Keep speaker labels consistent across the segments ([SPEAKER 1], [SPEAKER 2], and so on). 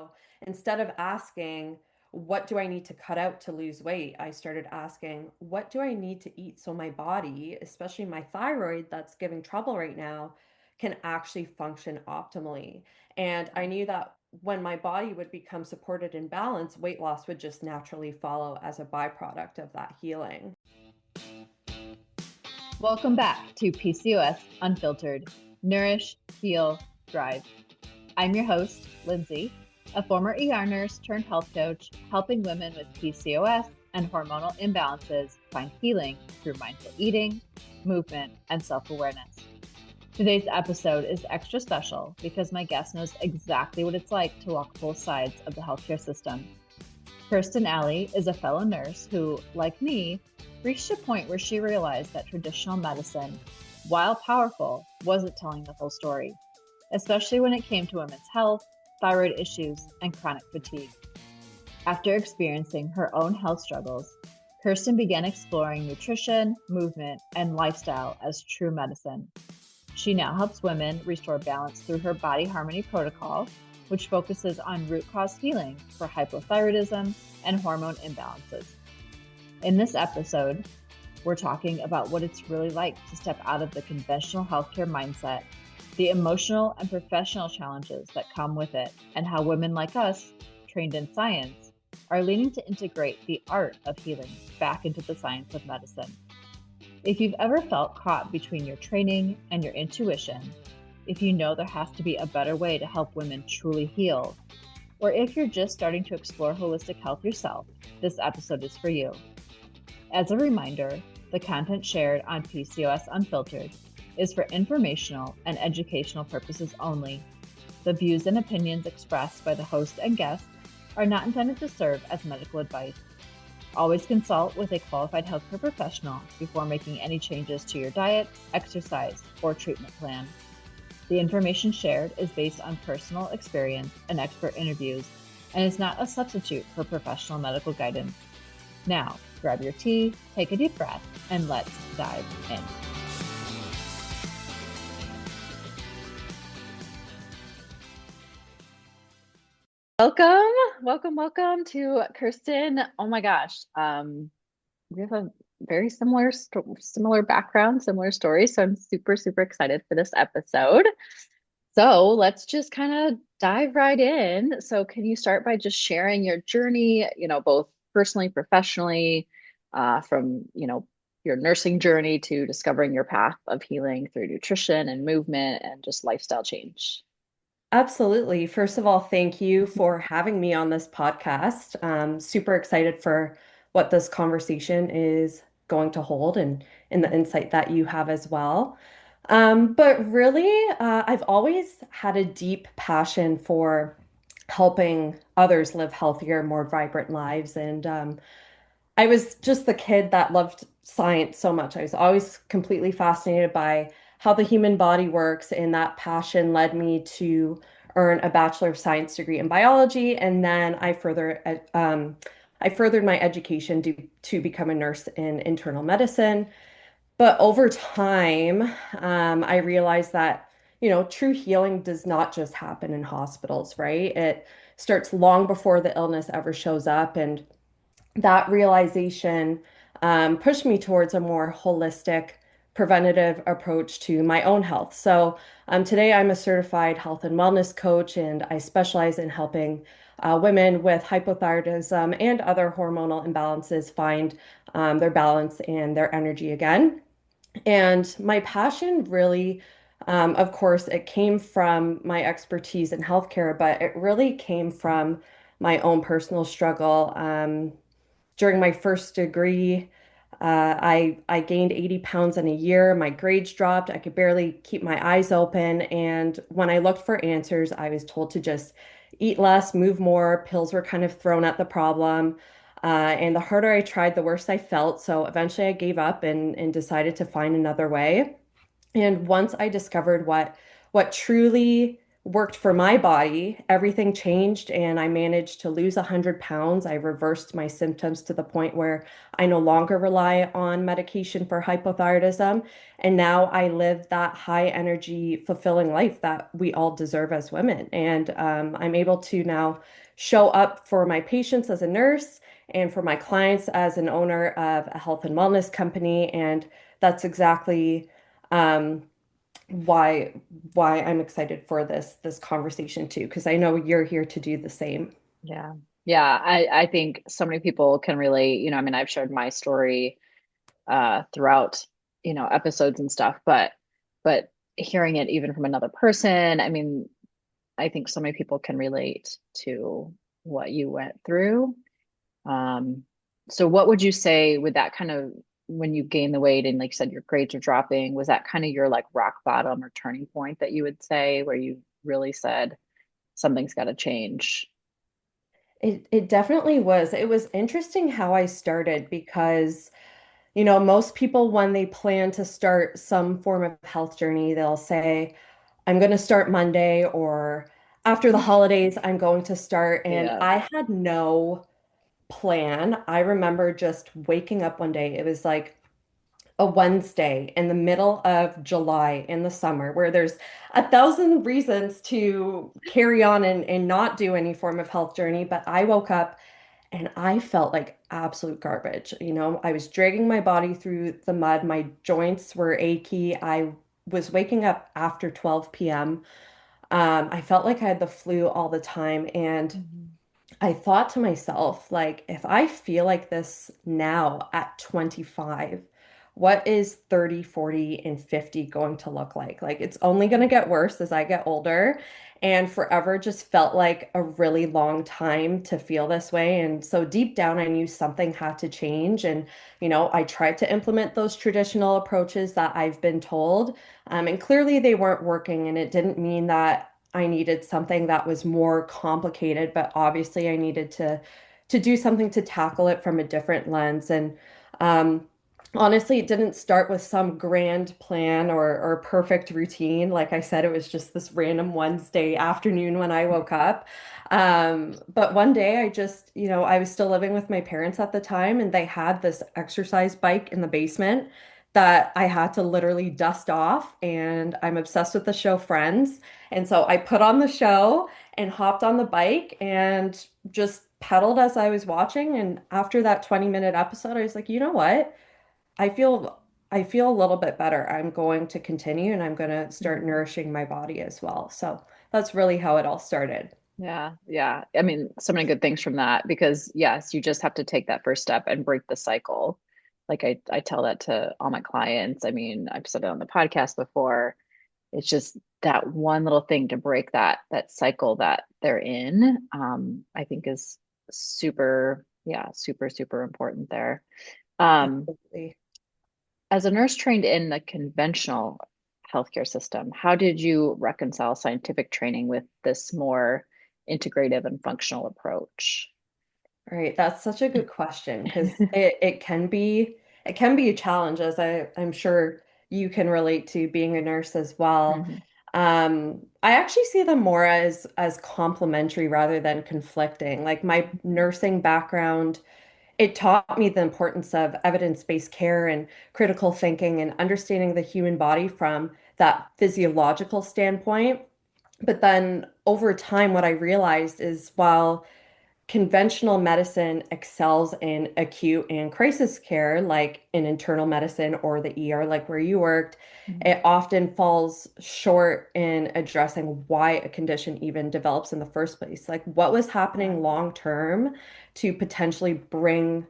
[SPEAKER 1] So instead of asking, what do I need to cut out to lose weight? I started asking, what do I need to eat so my body, especially my thyroid that's giving trouble right now, can actually function optimally? And I knew that when my body would become supported and balanced, weight loss would just naturally follow as a byproduct of that healing.
[SPEAKER 2] Welcome back to PCOS Unfiltered, Nourish, Heal, Thrive. I'm your host, Lindsay, a former ER nurse turned health coach, helping women with PCOS and hormonal imbalances find healing through mindful eating, movement, and self-awareness. Today's episode is extra special because my guest knows exactly what it's like to walk both sides of the healthcare system. Kirstyn is a fellow nurse who, like me, reached a point where she realized that traditional medicine, while powerful, wasn't telling the full story, especially when it came to women's health, thyroid issues, and chronic fatigue. After experiencing her own health struggles, Kirstyn began exploring nutrition, movement, and lifestyle as true medicine. She now helps women restore balance through her Body Harmony protocol, which focuses on root cause healing for hypothyroidism and hormone imbalances. In this episode, we're talking about what it's really like to step out of the conventional healthcare mindset, the emotional and professional challenges that come with it, and how women like us, trained in science, are leaning to integrate the art of healing back into the science of medicine. If you've ever felt caught between your training and your intuition, if you know there has to be a better way to help women truly heal, or if you're just starting to explore holistic health yourself, this episode is for you. As a reminder, the content shared on PCOS Unfiltered is for informational and educational purposes only. The views and opinions expressed by the host and guests are not intended to serve as medical advice. Always consult with a qualified healthcare professional before making any changes to your diet, exercise, or treatment plan. The information shared is based on personal experience and expert interviews and is not a substitute for professional medical guidance. Now, grab your tea, take a deep breath, and let's dive in. Welcome to Kirstyn. Oh my gosh. We have a very similar background, similar story. So I'm super excited for this episode. So let's just kind of dive right in. So can you start by just sharing your journey, both personally, professionally, from, your nursing journey to discovering your path of healing through nutrition and movement and just lifestyle change?
[SPEAKER 1] Absolutely. First of all, thank you for having me on this podcast. Super excited for what this conversation is going to hold and the insight that you have as well. But really, I've always had a deep passion for helping others live healthier, more vibrant lives. And I was just the kid that loved science so much. I was always completely fascinated by how the human body works, and that passion led me to earn a Bachelor of Science degree in biology, and then I furthered my education to become a nurse in internal medicine. But over time, I realized that, true healing does not just happen in hospitals, right? It starts long before the illness ever shows up, and that realization pushed me towards a more holistic, preventative approach to my own health. So today I'm a certified health and wellness coach, and I specialize in helping women with hypothyroidism and other hormonal imbalances find their balance and their energy again. And my passion really, of course, it came from my expertise in healthcare, but it really came from my own personal struggle. During my first degree, I gained 80 pounds in a year. My grades dropped. I could barely keep my eyes open. And when I looked for answers, I was told to just eat less, move more. Pills were kind of thrown at the problem. And the harder I tried, the worse I felt. So eventually I gave up and decided to find another way. And once I discovered what truly worked for my body, everything changed and I managed to lose 100 pounds. I reversed my symptoms to the point where I no longer rely on medication for hypothyroidism. And now I live that high energy, fulfilling life that we all deserve as women. And I'm able to now show up for my patients as a nurse and for my clients as an owner of a health and wellness company. And that's exactly um, why I'm excited for this conversation too, because I know you're here to do the same.
[SPEAKER 2] Yeah. Yeah. I think so many people can relate. I mean, I've shared my story throughout, episodes and stuff, but hearing it even from another person, I mean, I think so many people can relate to what you went through. Um, so what would you say with that kind of when you gain the weight and like you said your grades are dropping, was that kind of your like rock bottom or turning point that you would say where you really said something's got to change?
[SPEAKER 1] It definitely was. It was interesting how I started because, most people when they plan to start some form of health journey, they'll say, I'm going to start Monday or after the holidays, I'm going to start. And
[SPEAKER 2] Yeah.
[SPEAKER 1] I had no plan. I remember just waking up one day. It was like a Wednesday in the middle of July in the summer where there's a thousand reasons to carry on and not do any form of health journey. But I woke up and I felt like absolute garbage. I was dragging my body through the mud. My joints were achy. I was waking up after 12 p.m. I felt like I had the flu all the time. And
[SPEAKER 2] Mhm.
[SPEAKER 1] I thought to myself, like, if I feel like this now at 25, what is 30, 40, and 50 going to look like? Like, it's only going to get worse as I get older. And forever just felt like a really long time to feel this way. And so deep down, I knew something had to change. And, I tried to implement those traditional approaches that I've been told. And clearly they weren't working. And it didn't mean that I needed something that was more complicated, but obviously I needed to do something to tackle it from a different lens. And um, honestly, it didn't start with some grand plan or perfect routine. Like I said, it was just this random Wednesday afternoon when I woke up. But one day I just, I was still living with my parents at the time, and they had this exercise bike in the basement that I had to literally dust off. And I'm obsessed with the show Friends. And so I put on the show and hopped on the bike and just pedaled as I was watching. And after that 20-minute episode, I was like, you know what? I feel I feel a little bit better. I'm going to continue and I'm going to start
[SPEAKER 2] Mhm.
[SPEAKER 1] nourishing my body as well. So that's really how it all started.
[SPEAKER 2] Yeah, yeah. I mean, so many good things from that because yes, you just have to take that first step and break the cycle. Like I tell that to all my clients. I mean, I've said it on the podcast before. It's just that one little thing to break that cycle that they're in, I think is super, yeah, super, super important there. Um,
[SPEAKER 1] Absolutely.
[SPEAKER 2] as a nurse trained in the conventional healthcare system, how did you reconcile scientific training with this more integrative and functional approach?
[SPEAKER 1] Right, that's such a good question because it can be a challenge, as I'm sure you can relate to being a nurse as well.
[SPEAKER 2] Mhm.
[SPEAKER 1] I actually see them more as complementary rather than conflicting. Like my nursing background, it taught me the importance of evidence-based care and critical thinking and understanding the human body from that physiological standpoint. But then over time, what I realized is while conventional medicine excels in acute and crisis care, like in internal medicine or the ER, like where you worked.
[SPEAKER 2] Mhm.
[SPEAKER 1] It often falls short in addressing why a condition even develops in the first place. Like what was
[SPEAKER 2] Yeah.
[SPEAKER 1] happening long term to potentially bring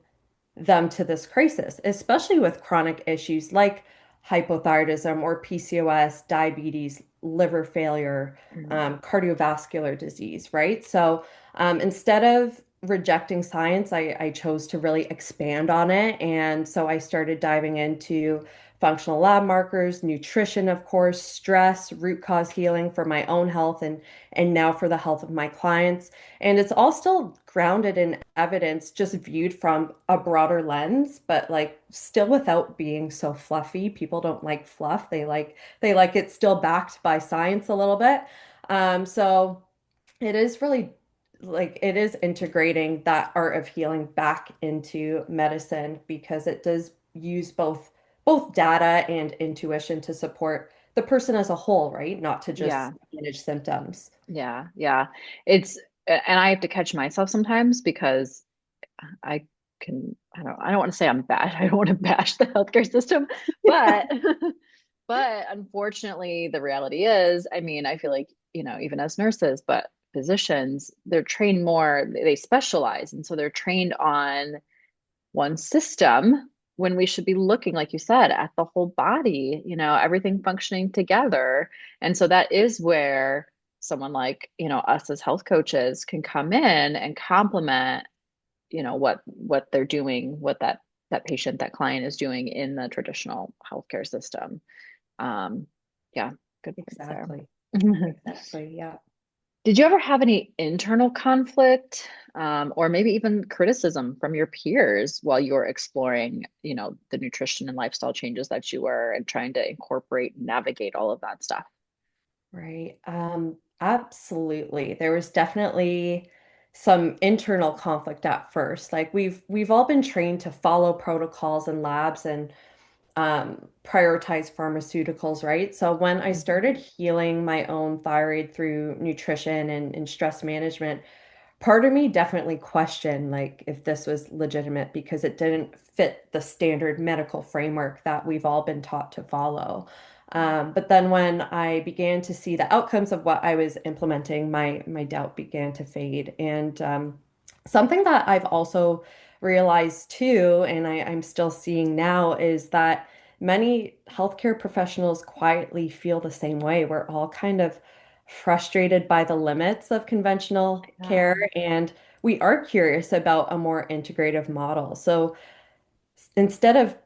[SPEAKER 1] them to this crisis, especially with chronic issues like hypothyroidism or PCOS, diabetes, liver failure,
[SPEAKER 2] Mhm.
[SPEAKER 1] cardiovascular disease, right? So instead of rejecting science, I chose to really expand on it. And so I started diving into functional lab markers, nutrition, of course, stress, root cause healing for my own health and now for the health of my clients. And it's all still grounded in evidence, just viewed from a broader lens, but like still without being so fluffy. People don't like fluff. They like it still backed by science a little bit. So it is really it is integrating that art of healing back into medicine because it does use both data and intuition to support the person as a whole, right? Not to just
[SPEAKER 2] Yeah.
[SPEAKER 1] manage symptoms.
[SPEAKER 2] Yeah. Yeah. It's, and I have to catch myself sometimes because I I don't want to say I'm bad. I don't want to bash the healthcare system, but, but unfortunately, the reality is, I mean, I feel like, even as nurses, but physicians, they're trained more, they specialize. And so they're trained on one system when we should be looking, like you said, at the whole body, everything functioning together. And so that is where someone like, us as health coaches can come in and complement, what they're doing, what that patient, that client is doing in the traditional healthcare system. Um, yeah, good points there.
[SPEAKER 1] Exactly. Exactly. Yeah.
[SPEAKER 2] Did you ever have any internal conflict, or maybe even criticism from your peers while you were exploring, the nutrition and lifestyle changes that you were and trying to incorporate and navigate all of that stuff?
[SPEAKER 1] Right. Absolutely. There was definitely some internal conflict at first. Like we've all been trained to follow protocols and labs and prioritize pharmaceuticals, right? So when I
[SPEAKER 2] Mhm.
[SPEAKER 1] started healing my own thyroid through nutrition and stress management, part of me definitely questioned like if this was legitimate because it didn't fit the standard medical framework that we've all been taught to follow. But then when I began to see the outcomes of what I was implementing, my doubt began to fade. And something that I've also realized too, and I'm still seeing now, is that many healthcare professionals quietly feel the same way. We're all kind of frustrated by the limits of conventional care,
[SPEAKER 2] Yeah.
[SPEAKER 1] and we are curious about a more integrative model. So instead of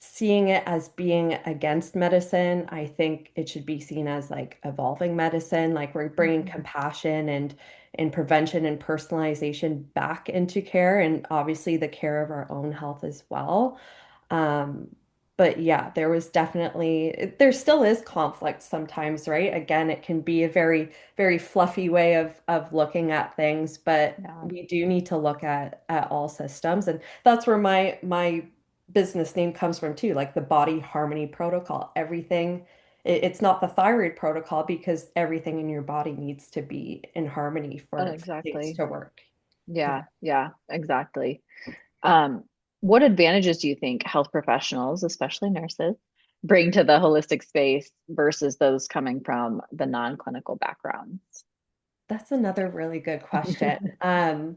[SPEAKER 1] seeing it as being against medicine, I think it should be seen as like evolving medicine, like we're bringing
[SPEAKER 2] Mhm.
[SPEAKER 1] compassion and prevention and personalization back into care, and obviously the care of our own health as well. Um, but yeah, there still is conflict sometimes, right? Again, it can be a very, very fluffy way of looking at things, but
[SPEAKER 2] Yeah.
[SPEAKER 1] we do need to look at all systems. And that's where my business name comes from too, like the body harmony protocol. It's not the thyroid protocol because everything in your body needs to be in harmony for things
[SPEAKER 2] Exactly.
[SPEAKER 1] to work. Yeah.
[SPEAKER 2] Yeah. Yeah. Exactly. Um, what advantages do you think health professionals, especially nurses, bring to the holistic space versus those coming from the non-clinical backgrounds?
[SPEAKER 1] That's another really good question. I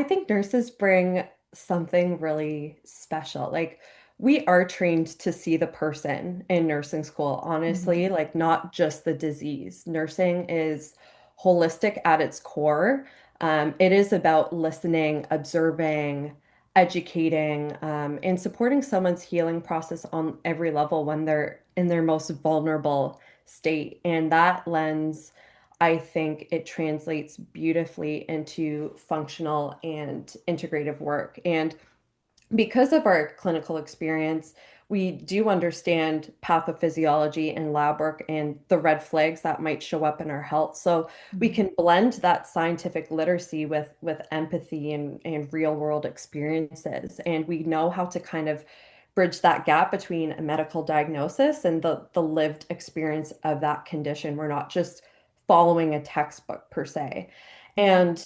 [SPEAKER 1] think nurses bring something really special. Like we are trained to see the person in nursing school,
[SPEAKER 2] Mhm.
[SPEAKER 1] honestly, like not just the disease. Nursing is holistic at its core. It is about listening, observing, educating, and supporting someone's healing process on every level when they're in their most vulnerable state. And that lens I think it translates beautifully into functional and integrative work. And because of our clinical experience, we do understand pathophysiology and lab work and the red flags that might show up in our health. So we
[SPEAKER 2] Mhm.
[SPEAKER 1] can blend that scientific literacy with empathy and real world experiences. And we know how to kind of bridge that gap between a medical diagnosis and the lived experience of that condition. We're not just following a textbook per se.
[SPEAKER 2] Yeah.
[SPEAKER 1] And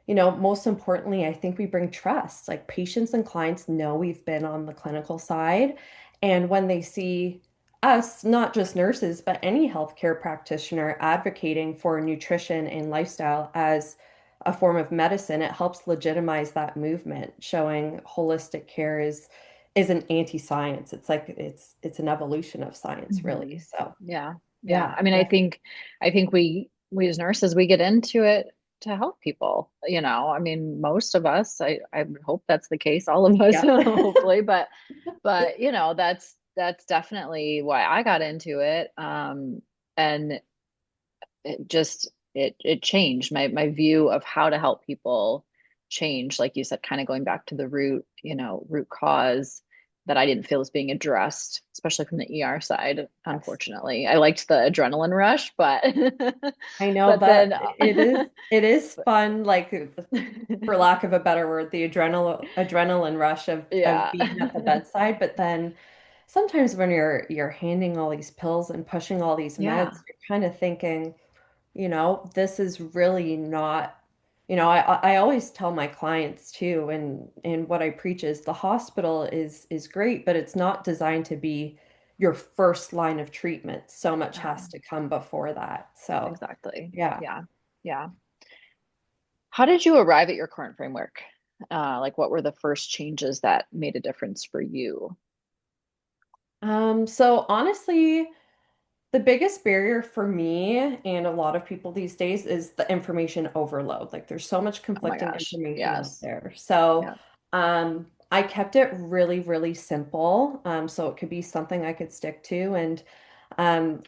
[SPEAKER 1] most importantly, I think we bring trust. Like patients and clients know we've been on the clinical side. And when they see us, not just nurses, but any healthcare practitioner advocating for nutrition and lifestyle as a form of medicine, it helps legitimize that movement, showing holistic care is an anti-science. It's an evolution of science, really.
[SPEAKER 2] Mhm.
[SPEAKER 1] So
[SPEAKER 2] Yeah. Yeah.
[SPEAKER 1] yeah,
[SPEAKER 2] I mean, I think we as nurses, we get into it to help people, I mean, most of us, I would hope that's the case, all of us,
[SPEAKER 1] yeah.
[SPEAKER 2] hopefully, but that's definitely why I got into it. And it changed my view of how to help people change, like you said, kind of going back to the root cause. that I didn't feel was being addressed, especially from the ER side,
[SPEAKER 1] Yes.
[SPEAKER 2] unfortunately. I liked the adrenaline rush, but
[SPEAKER 1] I know,
[SPEAKER 2] but then
[SPEAKER 1] but it is fun, like for lack of a better word, the adrenaline rush of
[SPEAKER 2] yeah.
[SPEAKER 1] being at the bedside. But then sometimes when you're handing all these pills and pushing all these
[SPEAKER 2] Yeah,
[SPEAKER 1] meds, you're kind of thinking, this is really not, I always tell my clients too, and what I preach is the hospital is great, but it's not designed to be your first line of treatment. So much
[SPEAKER 2] no,
[SPEAKER 1] has to come before that. So,
[SPEAKER 2] exactly.
[SPEAKER 1] yeah.
[SPEAKER 2] Yeah. Yeah. How did you arrive at your current framework? Like what were the first changes that made a difference for you?
[SPEAKER 1] So honestly, the biggest barrier for me and a lot of people these days is the information overload. Like there's so much
[SPEAKER 2] Oh my
[SPEAKER 1] conflicting
[SPEAKER 2] gosh.
[SPEAKER 1] information out
[SPEAKER 2] Yes.
[SPEAKER 1] there. So
[SPEAKER 2] Yeah.
[SPEAKER 1] I kept it really, really simple. So it could be something I could stick to. And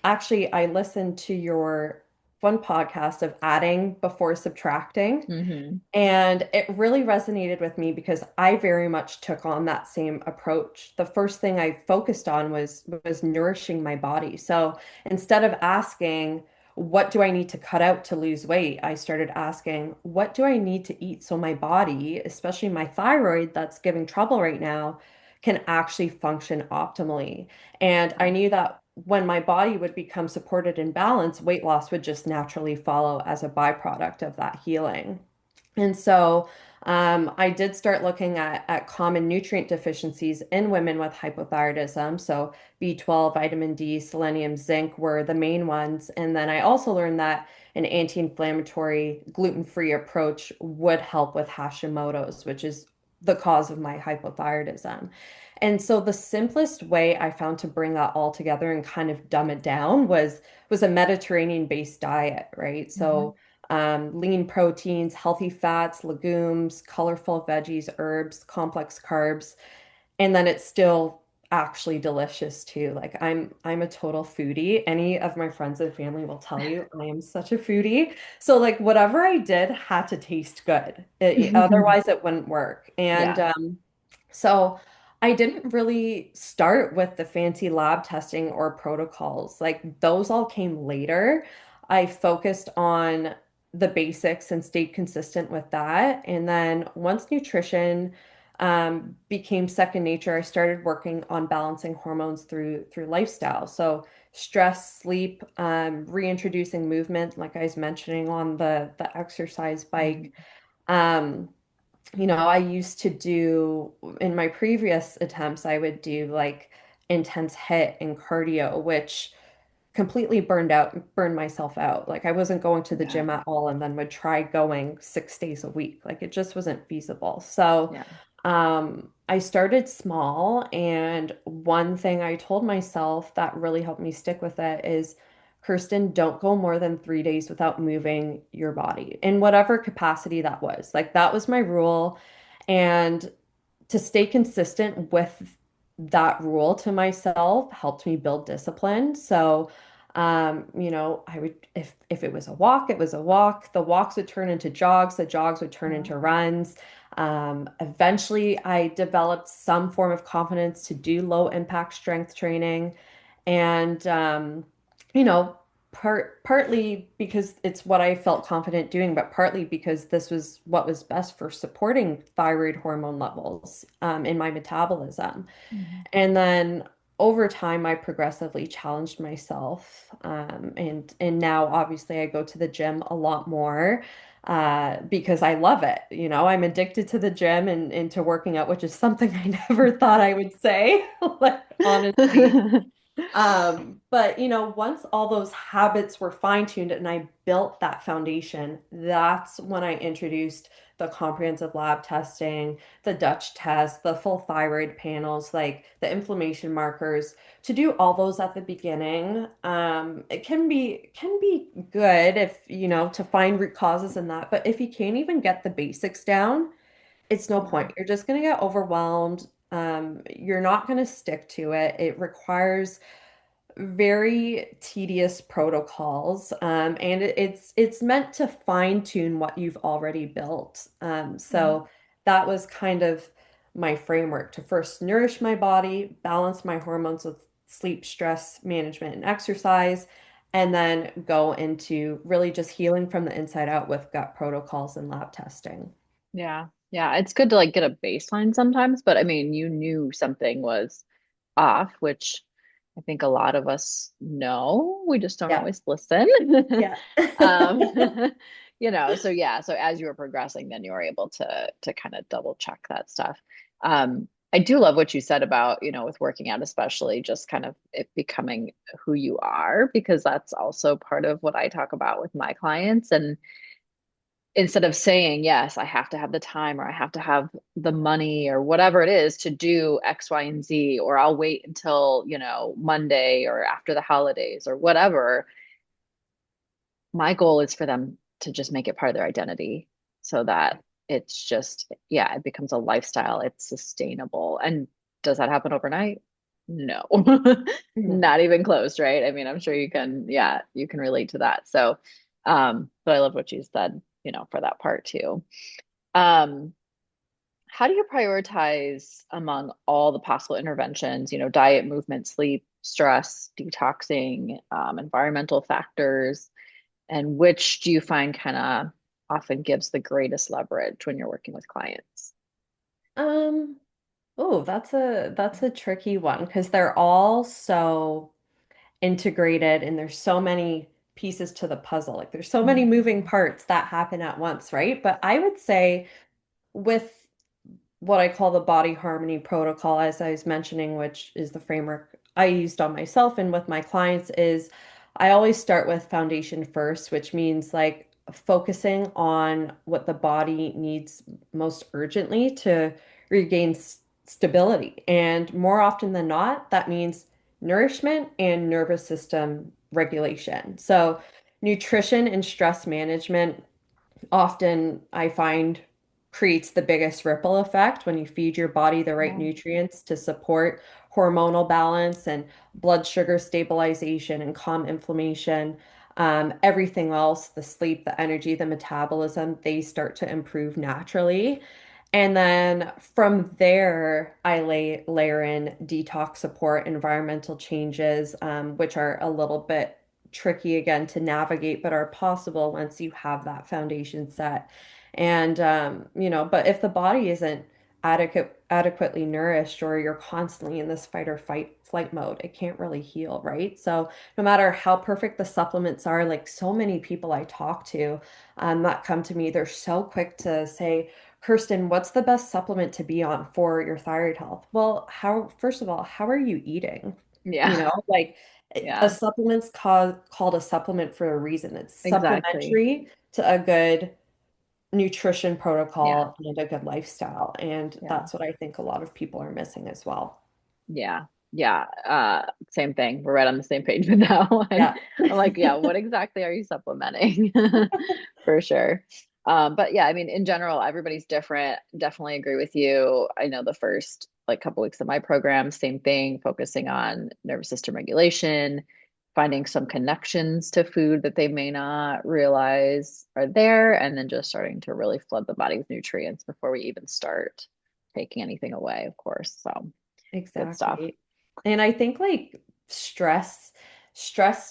[SPEAKER 1] actually, I listened to your one podcast of adding before subtracting.
[SPEAKER 2] Mm-hmm.
[SPEAKER 1] And it really resonated with me because I very much took on that same approach. The first thing I focused on was nourishing my body. So instead of asking, what do I need to cut out to lose weight? I started asking, what do I need to eat so my body, especially my thyroid that's giving trouble right now, can actually function optimally. And I
[SPEAKER 2] Yeah.
[SPEAKER 1] knew that when my body would become supported and balanced, weight loss would just naturally follow as a byproduct of that healing. And so I did start looking at common nutrient deficiencies in women with hypothyroidism. So B12, vitamin D, selenium, zinc were the main ones. And then I also learned that an anti-inflammatory, gluten-free approach would help with Hashimoto's, which is the cause of my hypothyroidism. And so the simplest way I found to bring that all together and kind of dumb it down was a Mediterranean-based diet, right?
[SPEAKER 2] Mm-hmm.
[SPEAKER 1] So lean proteins, healthy fats, legumes, colorful veggies, herbs, complex carbs, and then it's still actually delicious too. Like I'm a total foodie. Any of my friends and family will tell you I am such a foodie. So like whatever I did had to taste good. Otherwise it wouldn't work. And
[SPEAKER 2] Yeah.
[SPEAKER 1] so I didn't really start with the fancy lab testing or protocols. Like those all came later. I focused on the basics and stayed consistent with that. And then once nutrition became second nature, I started working on balancing hormones through lifestyle. So stress, sleep, reintroducing movement, like I was mentioning on the exercise bike.
[SPEAKER 2] Mm-hmm.
[SPEAKER 1] Um, I used to do in my previous attempts, I would do like intense hit and cardio, which completely burned myself out. Like I wasn't going to the
[SPEAKER 2] Yeah.
[SPEAKER 1] gym at all and then would try going 6 days a week. Like it just wasn't feasible. So
[SPEAKER 2] Yeah.
[SPEAKER 1] I started small, and one thing I told myself that really helped me stick with it is, Kirstyn, don't go more than 3 days without moving your body in whatever capacity that was. Like that was my rule. And to stay consistent with that rule to myself helped me build discipline. So, I would if it was a walk, it was a walk. The walks would turn into jogs, the jogs would turn
[SPEAKER 2] Yeah.
[SPEAKER 1] into runs. Eventually, I developed some form of confidence to do low impact strength training, and you know, partly because it's what I felt confident doing, but partly because this was what was best for supporting thyroid hormone levels in my metabolism.
[SPEAKER 2] Mm-hmm.
[SPEAKER 1] And then over time, I progressively challenged myself, and now obviously I go to the gym a lot more because I love it. I'm addicted to the gym and to working out, which is something I never thought I would say, like honestly. But once all those habits were fine-tuned and I built that foundation, that's when I introduced the comprehensive lab testing, the Dutch test, the full thyroid panels, like the inflammation markers. To do all those at the beginning, it can be good if, to find root causes in that. But if you can't even get the basics down, it's no
[SPEAKER 2] Yeah.
[SPEAKER 1] point. You're just going to get overwhelmed. You're not going to stick to it. It requires very tedious protocols, and it's meant to fine tune what you've already built.
[SPEAKER 2] Yeah.
[SPEAKER 1] So that was kind of my framework to first nourish my body, balance my hormones with sleep, stress management, and exercise, and then go into really just healing from the inside out with gut protocols and lab testing.
[SPEAKER 2] Yeah. Yeah. It's good to like get a baseline sometimes, but I mean, you knew something was off, which I think a lot of us know. We just don't
[SPEAKER 1] Yeah.
[SPEAKER 2] always listen.
[SPEAKER 1] Yeah.
[SPEAKER 2] Um, so yeah, so as you were progressing, then you were able to kind of double check that stuff. I do love what you said about, with working out, especially just kind of it becoming who you are, because that's also part of what I talk about with my clients. And instead of saying, yes, I have to have the time or I have to have the money or whatever it is to do X, Y, and Z, or I'll wait until, Monday or after the holidays or whatever, my goal is for them to just make it part of their identity so that it's just, yeah, it becomes a lifestyle. It's sustainable. And does that happen overnight? No,
[SPEAKER 1] No.
[SPEAKER 2] not even close, right? I mean, I'm sure you can, yeah, you can relate to that. So, but I love what you said, for that part too. Um, how do you prioritize among all the possible interventions, diet, movement, sleep, stress, detoxing, environmental factors? And which do you find kind of often gives the greatest leverage when you're working with clients?
[SPEAKER 1] Um, oh, that's a tricky one because they're all so integrated and there's so many pieces to the puzzle. Like there's so many
[SPEAKER 2] Mhm.
[SPEAKER 1] moving parts that happen at once, right? But I would say with what I call the body harmony protocol, as I was mentioning, which is the framework I used on myself and with my clients, is I always start with foundation first, which means like focusing on what the body needs most urgently to regain stability. And more often than not, that means nourishment and nervous system regulation. So, nutrition and stress management often I find creates the biggest ripple effect when you feed your body the right
[SPEAKER 2] Yeah.
[SPEAKER 1] nutrients to support hormonal balance and blood sugar stabilization and calm inflammation. Everything else, the sleep, the energy, the metabolism, they start to improve naturally. And then from there, I layer in detox support, environmental changes, which are a little bit tricky again to navigate, but are possible once you have that foundation set. And but if the body isn't adequately nourished or you're constantly in this fight or flight mode, it can't really heal, right? So no matter how perfect the supplements are, like so many people I talk to that come to me, they're so quick to say, Kirstyn, what's the best supplement to be on for your thyroid health? Well, first of all, how are you eating? You
[SPEAKER 2] Yeah.
[SPEAKER 1] know, like a
[SPEAKER 2] Yeah.
[SPEAKER 1] supplement's called a supplement for a reason. It's
[SPEAKER 2] Exactly.
[SPEAKER 1] supplementary to a good nutrition
[SPEAKER 2] Yeah.
[SPEAKER 1] protocol and a good lifestyle. And
[SPEAKER 2] Yeah.
[SPEAKER 1] that's what I think a lot of people are missing as well.
[SPEAKER 2] Yeah. Yeah. Same thing. We're right on the same page with that one.
[SPEAKER 1] Yeah.
[SPEAKER 2] I'm like, yeah, what exactly are you supplementing? For sure. But yeah, I mean, in general, everybody's different. Definitely agree with you. I know the first like couple weeks of my program, same thing, focusing on nervous system regulation, finding some connections to food that they may not realize are there, and then just starting to really flood the body with nutrients before we even start taking anything away, of course. So good stuff.
[SPEAKER 1] Exactly. And I think like stress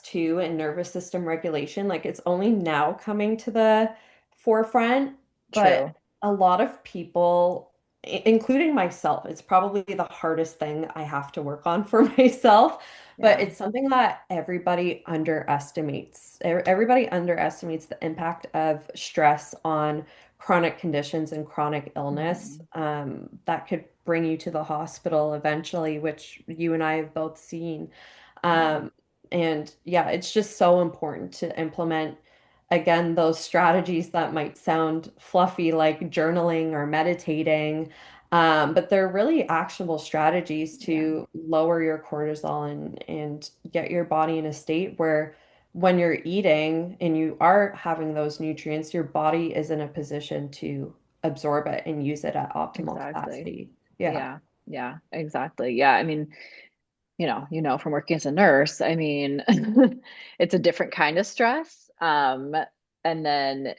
[SPEAKER 1] too, and nervous system regulation, like it's only now coming to the forefront, but
[SPEAKER 2] True.
[SPEAKER 1] a lot of people, including myself, it's probably the hardest thing I have to work on for myself, but
[SPEAKER 2] Yeah.
[SPEAKER 1] it's something that everybody underestimates. Everybody underestimates the impact of stress on chronic conditions and chronic illness
[SPEAKER 2] Mhm.
[SPEAKER 1] that could bring you to the hospital eventually, which you and I have both seen.
[SPEAKER 2] Yeah.
[SPEAKER 1] Um, and yeah, it's just so important to implement, again, those strategies that might sound fluffy, like journaling or meditating. But they're really actionable strategies
[SPEAKER 2] Yeah.
[SPEAKER 1] to lower your cortisol and get your body in a state where when you're eating and you are having those nutrients, your body is in a position to absorb it and use it at optimal
[SPEAKER 2] Exactly.
[SPEAKER 1] capacity. Yeah,
[SPEAKER 2] Yeah. Yeah. Exactly. Yeah. I mean, from working as a nurse, I mean, it's a different kind of stress. And then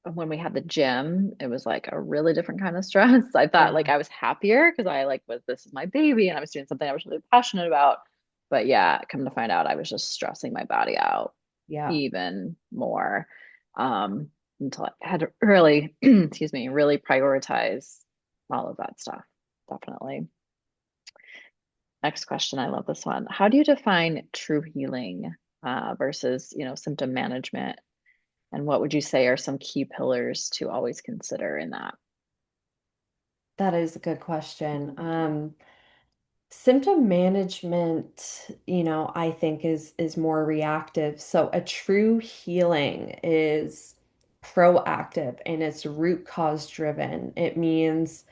[SPEAKER 2] when we had the gym, it was like a really different kind of stress. I thought like
[SPEAKER 1] Yeah.
[SPEAKER 2] I was happier because I like was this is my baby and I was doing something I was really passionate about. But yeah, come to find out I was just stressing my body out
[SPEAKER 1] Yeah.
[SPEAKER 2] even more. Um, until I had to really, excuse me, really prioritize all of that stuff. Definitely. Next question. I love this one. How do you define true healing versus, symptom management? And what would you say are some key pillars to always consider in that?
[SPEAKER 1] That is a good question. Symptom management, I think is more reactive. So a true healing is proactive and it's root cause driven. It means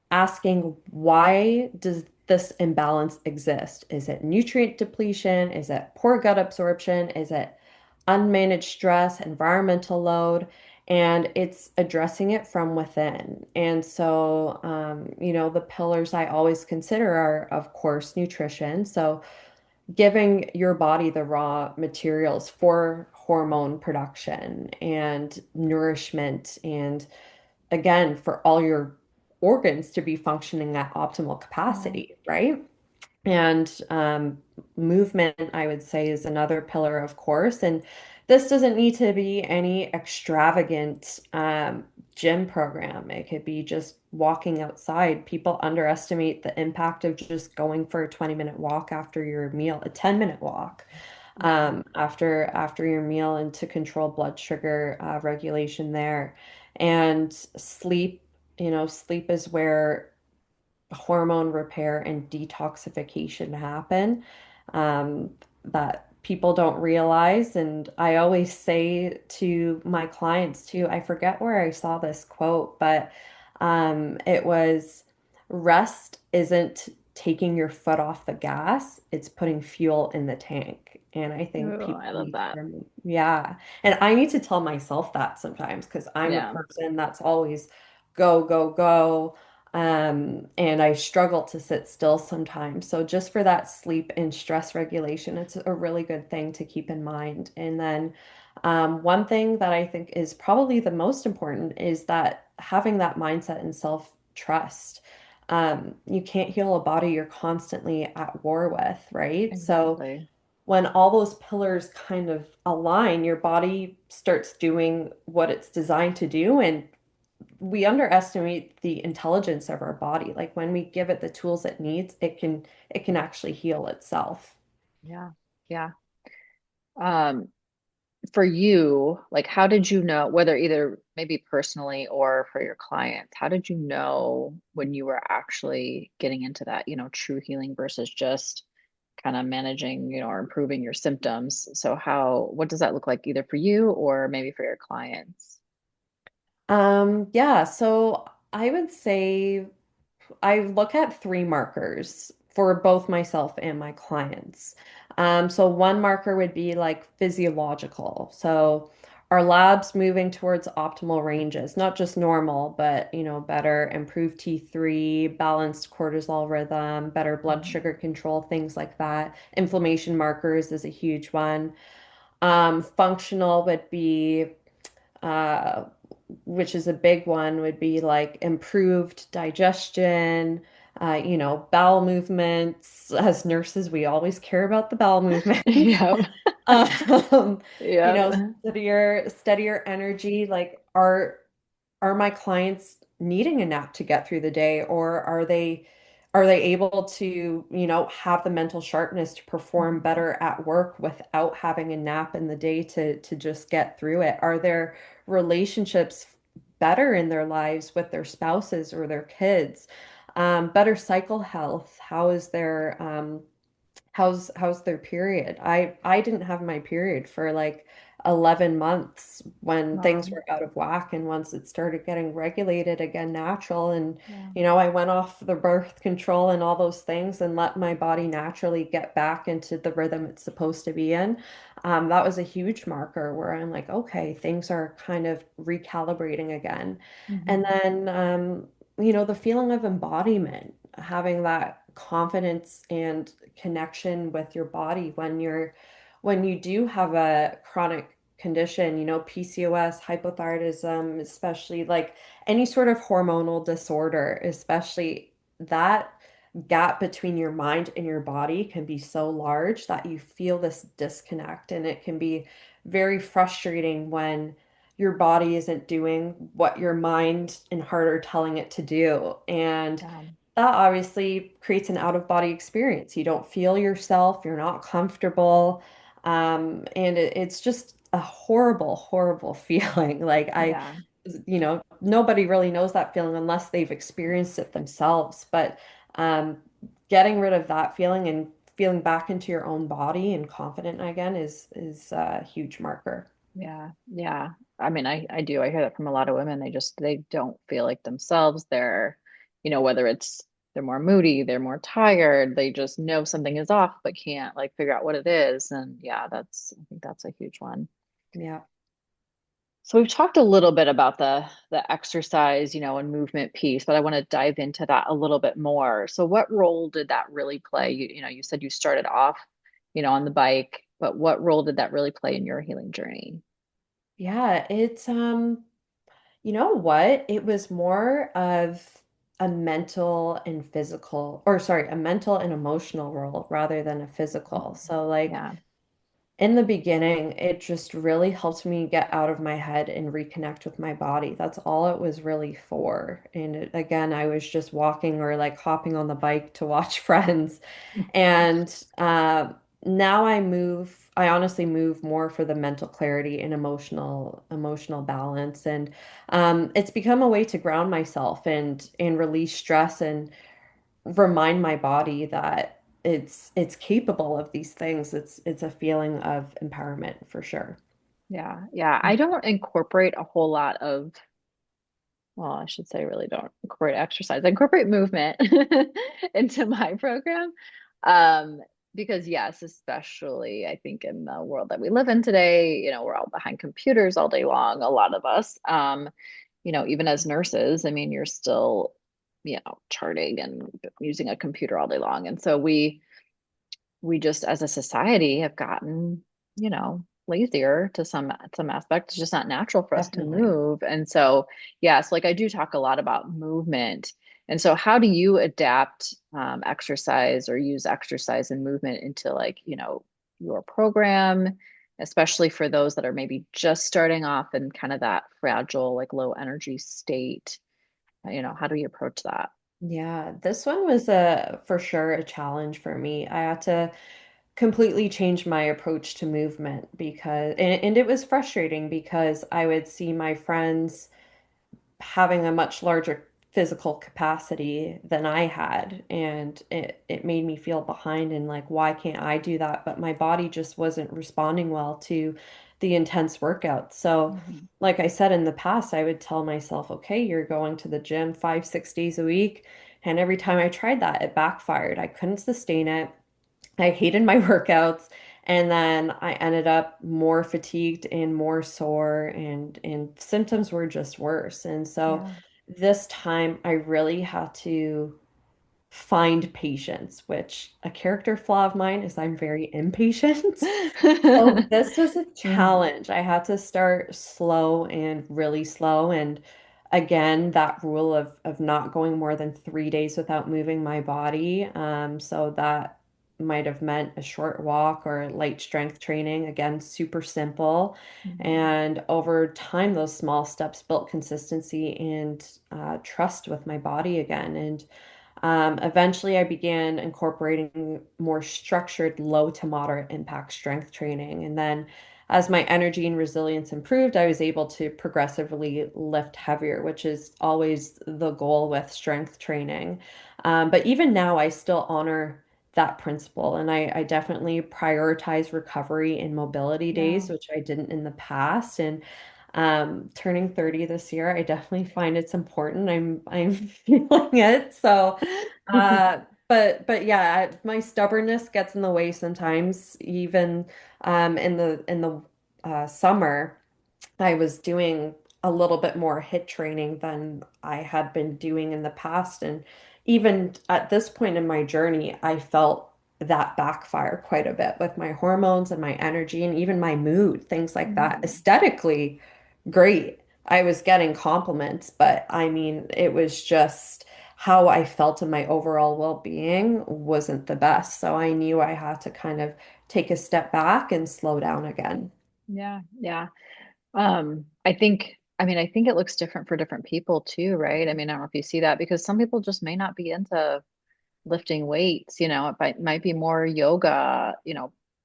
[SPEAKER 1] asking, why does this imbalance exist? Is it nutrient depletion? Is it poor gut absorption? Is it unmanaged stress, environmental load? And it's addressing it from within. And so, the pillars I always consider are, of course, nutrition. So, giving your body the raw materials for hormone production and nourishment and again, for all your organs to be functioning at optimal
[SPEAKER 2] Yeah.
[SPEAKER 1] capacity, right? And movement, I would say, is another pillar, of course. And this doesn't need to be any extravagant gym program. It could be just walking outside. People underestimate the impact of just going for a 20-minute walk after your meal, a 10-minute walk
[SPEAKER 2] Mhm.
[SPEAKER 1] after your meal, and to control blood sugar regulation there. And sleep, sleep is where hormone repair and detoxification happen, um, that people don't realize. And I always say to my clients too, I forget where I saw this quote, but it was rest isn't taking your foot off the gas, it's putting fuel in the tank. And I think
[SPEAKER 2] Ooh,
[SPEAKER 1] people
[SPEAKER 2] I love
[SPEAKER 1] need
[SPEAKER 2] that.
[SPEAKER 1] to, yeah. And I need to tell myself that sometimes because I'm a
[SPEAKER 2] Yeah.
[SPEAKER 1] person that's always go, go, go. And I struggle to sit still sometimes. So just for that sleep and stress regulation, it's a really good thing to keep in mind. And then one thing that I think is probably the most important is that having that mindset and self-trust. You can't heal a body you're constantly at war with, right? So
[SPEAKER 2] Exactly.
[SPEAKER 1] when all those pillars kind of align, your body starts doing what it's designed to do, and we underestimate the intelligence of our body. Like when we give it the tools it needs, it can actually heal itself.
[SPEAKER 2] Yeah. Yeah. Um, for you, like, how did you know, whether either maybe personally or for your clients, how did you know when you were actually getting into that, true healing versus just kind of managing, or improving your symptoms? So what does that look like either for you or maybe for your clients?
[SPEAKER 1] Yeah, so I would say I look at three markers for both myself and my clients. So one marker would be like physiological. So our labs moving towards optimal ranges, not just normal, but better, improved T3, balanced cortisol rhythm, better blood
[SPEAKER 2] Mhm.
[SPEAKER 1] sugar control, things like that. Inflammation markers is a huge one. Functional would be uh, which is a big one, would be like improved digestion, bowel movements. As nurses, we always care about the bowel movements.
[SPEAKER 2] Yep.
[SPEAKER 1] Um,
[SPEAKER 2] Yep.
[SPEAKER 1] steadier energy. Like, are my clients needing a nap to get through the day, or are they able to, have the mental sharpness to perform
[SPEAKER 2] Mhm.
[SPEAKER 1] better at work without having a nap in the day to just get through it? Are their relationships better in their lives with their spouses or their kids? Better cycle health. How's their period? I didn't have my period for like 11 months when things
[SPEAKER 2] Wow.
[SPEAKER 1] were out of whack, and once it started getting regulated again natural, and
[SPEAKER 2] Yeah.
[SPEAKER 1] I went off the birth control and all those things and let my body naturally get back into the rhythm it's supposed to be in. That was a huge marker where I'm like, okay, things are kind of recalibrating again. And
[SPEAKER 2] Hmm.
[SPEAKER 1] then the feeling of embodiment, having that confidence and connection with your body when you do have a chronic condition, PCOS, hypothyroidism, especially like any sort of hormonal disorder, especially that gap between your mind and your body can be so large that you feel this disconnect. And it can be very frustrating when your body isn't doing what your mind and heart are telling it to do. And
[SPEAKER 2] Yeah.
[SPEAKER 1] that obviously creates an out of body experience. You don't feel yourself, you're not comfortable. And it's just a horrible, horrible feeling.
[SPEAKER 2] Yeah.
[SPEAKER 1] Nobody really knows that feeling unless they've experienced it themselves. But um, getting rid of that feeling and feeling back into your own body and confident again is a huge marker.
[SPEAKER 2] Yeah. Yeah. I mean, I do. I hear that from a lot of women. They don't feel like themselves. They're, whether it's they're more moody, they're more tired, they just know something is off, but can't like figure out what it is. And yeah, I think that's a huge one.
[SPEAKER 1] Yeah.
[SPEAKER 2] So we've talked a little bit about the exercise, and movement piece, but I want to dive into that a little bit more. So what role did that really play? You said you started off, on the bike, but what role did that really play in your healing journey?
[SPEAKER 1] Yeah, it's you know what? It was more of a mental and physical, or sorry, a mental and emotional role rather than a physical.
[SPEAKER 2] Mhm.
[SPEAKER 1] So like
[SPEAKER 2] Yeah.
[SPEAKER 1] in the beginning, it just really helped me get out of my head and reconnect with my body. That's all it was really for. And again, I was just walking or like hopping on the bike to watch friends. And now I honestly move more for the mental clarity and emotional balance. And it's become a way to ground myself and release stress and remind my body that it's capable of these things. It's a feeling of empowerment for sure.
[SPEAKER 2] Yeah. Yeah. I don't incorporate a whole lot of, well, I should say really don't incorporate exercise. I incorporate movement into my program. Um, because yes, especially I think in the world that we live in today, we're all behind computers all day long, a lot of us. Even as nurses, I mean, you're still, charting and using a computer all day long. And so we just as a society have gotten, lazier to some aspects. It's just not natural for us to
[SPEAKER 1] Definitely.
[SPEAKER 2] move. And so, yes, like I do talk a lot about movement. And so, how do you adapt exercise or use exercise and movement into like, your program, especially for those that are maybe just starting off in kind of that fragile, like low energy state? How do you approach that?
[SPEAKER 1] Yeah, this one was a for sure a challenge for me. I had to completely change my approach to movement and it was frustrating because I would see my friends having a much larger physical capacity than I had. And it made me feel behind and like, why can't I do that? But my body just wasn't responding well to the intense workouts. So,
[SPEAKER 2] Mhm.
[SPEAKER 1] like I said in the past, I would tell myself, okay, you're going to the gym 5, 6 days a week. And every time I tried that, it backfired. I couldn't sustain it. I hated my workouts. And then I ended up more fatigued and more sore and symptoms were just worse. And so
[SPEAKER 2] Yeah.
[SPEAKER 1] this time I really had to find patience, which a character flaw of mine is I'm very impatient. So this was a
[SPEAKER 2] Mhm.
[SPEAKER 1] challenge. I had to start slow and really slow. And again, that rule of not going more than 3 days without moving my body. So that might have meant a short walk or light strength training. Again, super simple.
[SPEAKER 2] Mhm.
[SPEAKER 1] And over time, those small steps built consistency and trust with my body again. And eventually, I began incorporating more structured, low to moderate impact strength training. And then, as my energy and resilience improved, I was able to progressively lift heavier, which is always the goal with strength training. But even now, I still honor that principle. And I definitely prioritize recovery and mobility
[SPEAKER 2] Yeah.
[SPEAKER 1] days, which I didn't in the past. And turning 30 this year, I definitely find it's important. I'm feeling it. So but yeah, my stubbornness gets in the way sometimes, even in the summer. I was doing a little bit more hit training than I had been doing in the past. And even at this point in my journey, I felt that backfire quite a bit with my hormones and my energy and even my mood, things like that.
[SPEAKER 2] Mhm.
[SPEAKER 1] Aesthetically, great. I was getting compliments, but I mean, it was just how I felt in my overall well-being wasn't the best. So I knew I had to kind of take a step back and slow down again.
[SPEAKER 2] Yeah, yeah. I think it looks different for different people too, right? I mean, I don't know if you see that because some people just may not be into lifting weights, might be more yoga,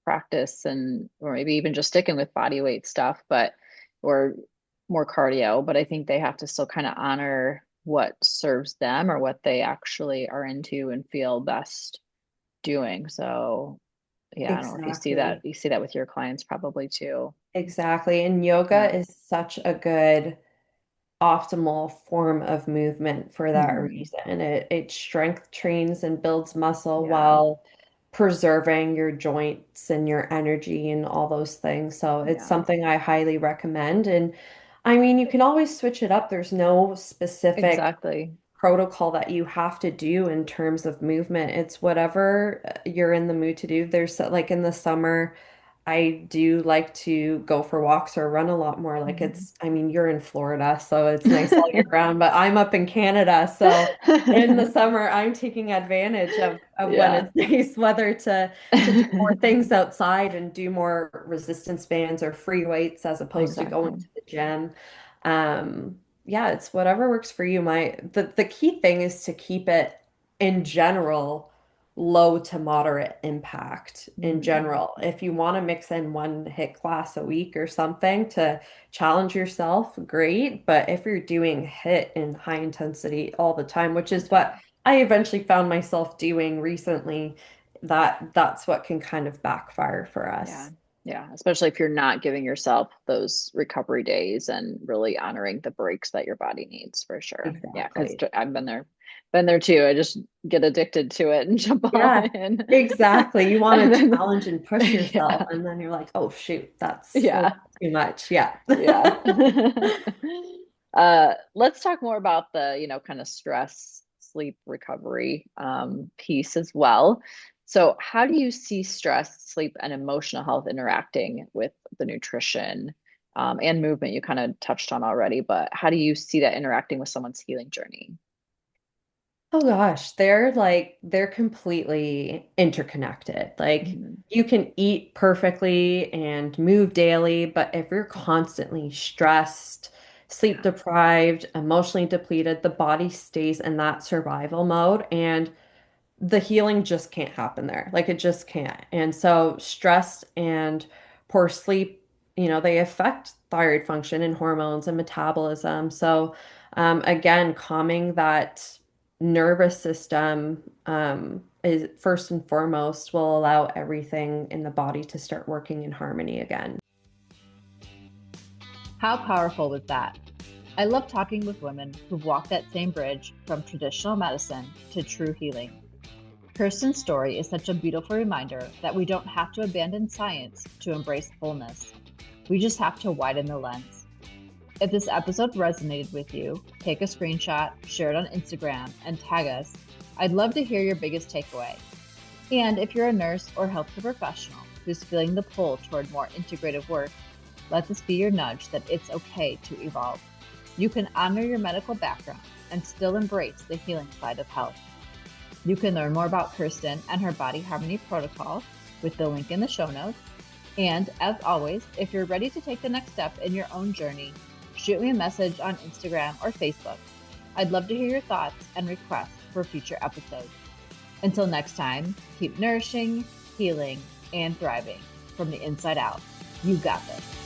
[SPEAKER 2] practice and or maybe even just sticking with body weight stuff, but or more cardio, but I think they have to still kind of honor what serves them or what they actually are into and feel best doing. So, yeah, I don't know if
[SPEAKER 1] Exactly.
[SPEAKER 2] you see that with your clients probably too.
[SPEAKER 1] Exactly. And
[SPEAKER 2] Yeah.
[SPEAKER 1] yoga is such a good optimal form of movement for that
[SPEAKER 2] Hmm.
[SPEAKER 1] reason. It strength trains and builds muscle
[SPEAKER 2] Yeah.
[SPEAKER 1] while preserving your joints and your energy and all those things. So it's
[SPEAKER 2] Yeah.
[SPEAKER 1] something I highly recommend. And I mean, you can always switch it up. There's no specific
[SPEAKER 2] Exactly.
[SPEAKER 1] protocol that you have to do in terms of movement. It's whatever you're in the mood to do. There's like in the summer, I do like to go for walks or run a lot more. Like
[SPEAKER 2] Mhm.
[SPEAKER 1] it's, I mean, you're in Florida, so it's nice all year round, but I'm up in Canada. So in the summer, I'm taking advantage of when
[SPEAKER 2] Yeah.
[SPEAKER 1] it's nice weather to do more things outside and do more resistance bands or free weights as opposed to going
[SPEAKER 2] Exactly.
[SPEAKER 1] to the gym. Yeah, it's whatever works for you. The key thing is to keep it in general low to moderate impact in
[SPEAKER 2] Mhm.
[SPEAKER 1] general. If you want to mix in one hit class a week or something to challenge yourself, great. But if you're doing hit in high intensity all the time, which is
[SPEAKER 2] Yeah.
[SPEAKER 1] what I eventually found myself doing recently, that's what can kind of backfire for
[SPEAKER 2] Yeah.
[SPEAKER 1] us.
[SPEAKER 2] Yeah. Especially if you're not giving yourself those recovery days and really honoring the breaks that your body needs for sure. Yeah. Because
[SPEAKER 1] Exactly.
[SPEAKER 2] I've been there too. I just get addicted to it and jump all
[SPEAKER 1] Yeah,
[SPEAKER 2] in.
[SPEAKER 1] exactly. You want
[SPEAKER 2] And
[SPEAKER 1] to
[SPEAKER 2] then,
[SPEAKER 1] challenge and push yourself,
[SPEAKER 2] yeah.
[SPEAKER 1] and then you're like, oh shoot, that's a
[SPEAKER 2] Yeah.
[SPEAKER 1] little too much. Yeah.
[SPEAKER 2] Yeah. Let's talk more about the, kind of stress, sleep recovery piece as well. So, how do you see stress, sleep, and emotional health interacting with the nutrition and movement you kind of touched on already, but how do you see that interacting with someone's healing journey?
[SPEAKER 1] Oh gosh, they're completely interconnected. Like
[SPEAKER 2] Mhm.
[SPEAKER 1] you can eat perfectly and move daily, but if you're constantly stressed, sleep
[SPEAKER 2] Yeah.
[SPEAKER 1] deprived, emotionally depleted, the body stays in that survival mode and the healing just can't happen there. Like it just can't. And so stress and poor sleep, they affect thyroid function and hormones and metabolism. So again, calming that nervous system is first and foremost will allow everything in the body to start working in harmony again.
[SPEAKER 2] How powerful was that? I love talking with women who've walked that same bridge from traditional medicine to true healing. Kirstyn's story is such a beautiful reminder that we don't have to abandon science to embrace wholeness. We just have to widen the lens. If this episode resonated with you, take a screenshot, share it on Instagram, and tag us. I'd love to hear your biggest takeaway. And if you're a nurse or healthcare professional who's feeling the pull toward more integrative work, let this be your nudge that it's okay to evolve. You can honor your medical background and still embrace the healing side of health. You can learn more about Kirstyn and her Body Harmony protocol with the link in the show notes. And as always, if you're ready to take the next step in your own journey, shoot me a message on Instagram or Facebook. I'd love to hear your thoughts and requests for future episodes. Until next time, keep nourishing, healing, and thriving from the inside out. You got this.